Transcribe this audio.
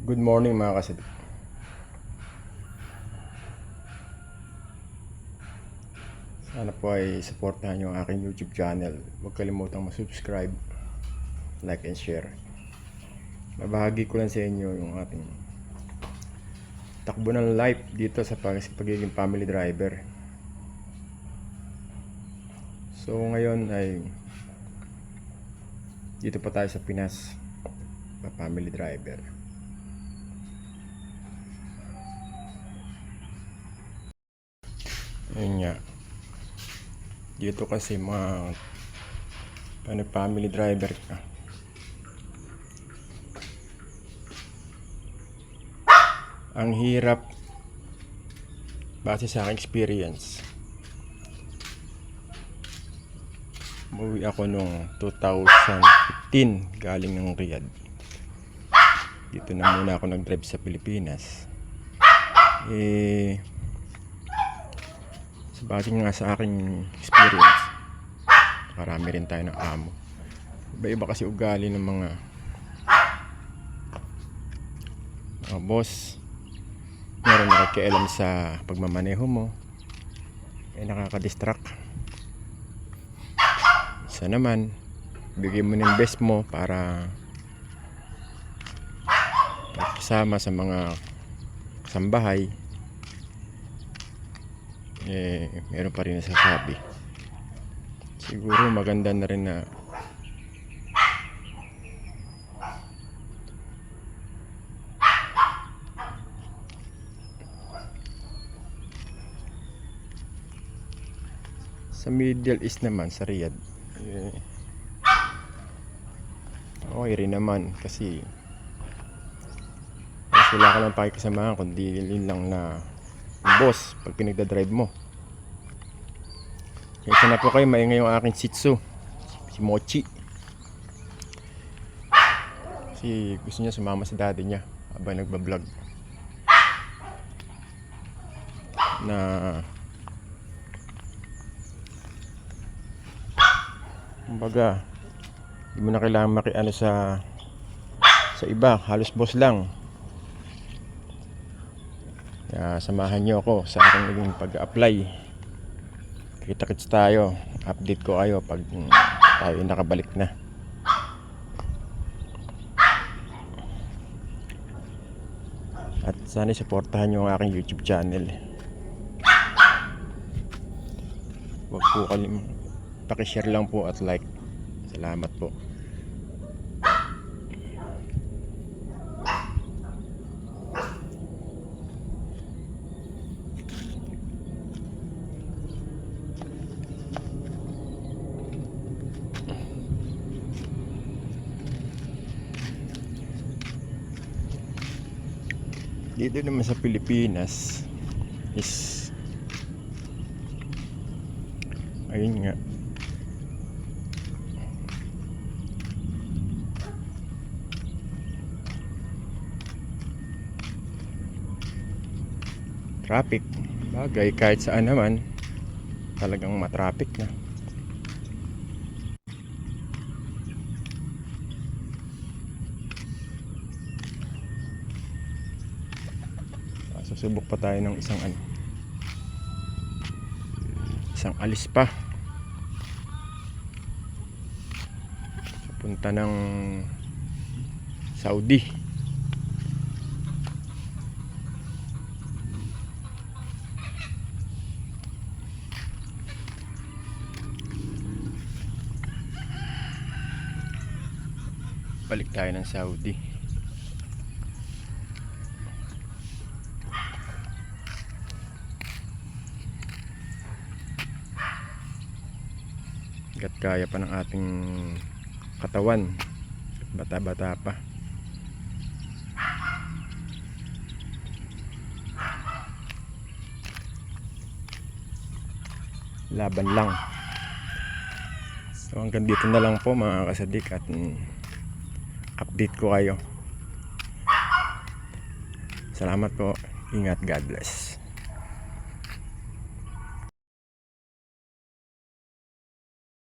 Good morning mga kasadik. Sana po ay supportahan nyo ang aking YouTube channel. Huwag kalimutang mag-subscribe, like and share. Mabahagi ko lang sa inyo yung ating takbo ng life dito sa pagiging family driver. So ngayon ay dito pa tayo sa Pinas, family driver. Ayun nga. Dito kasi mga family driver ka. Ang hirap base sa aking experience. Umuwi ako noong 2015 galing ng Riyadh. Dito na muna ako nag-drive sa Pilipinas. Sa base nga sa aking experience, marami rin tayo ng amo. Iba-iba kasi ugali ng mga boss. Meron nakikialam sa pagmamaneho mo, nakaka-distract. Isa naman, bigyan mo ng best mo para kasama sa mga kasambahay. Meron pa rin nasasabi. Siguro maganda na rin na sa Middle East naman, sa Riyadh, okay rin naman kasi wala ka lang pakikasamahan kundi yun lang na boss pag pinagdadrive mo. Isa na po kayo, maingay yung aking Shih Tzu, si Mochi, kasi gusto niya sumama sa daddy niya habang nagbablog na kumbaga hindi mo na kailangan makiano sa iba, halos boss lang. Kaya samahan nyo ako sa aking naging pag-apply. Kita-kits tayo, update ko kayo pag tayo nakabalik na. At sana supportahan nyo ang aking YouTube channel. Huwag po pakishare lang po at like. Salamat po. Dito naman sa Pilipinas is ayun nga, traffic. Bagay kahit saan naman talagang matraffic na. Susubok pa tayo ng isang alis pa punta ng Saudi. Balik tayo ng Saudi. Gat kaya pa ng ating katawan, bata-bata pa. Laban lang. So hanggang dito na lang po mga kasadik, at update ko kayo. Salamat po. Ingat. God bless.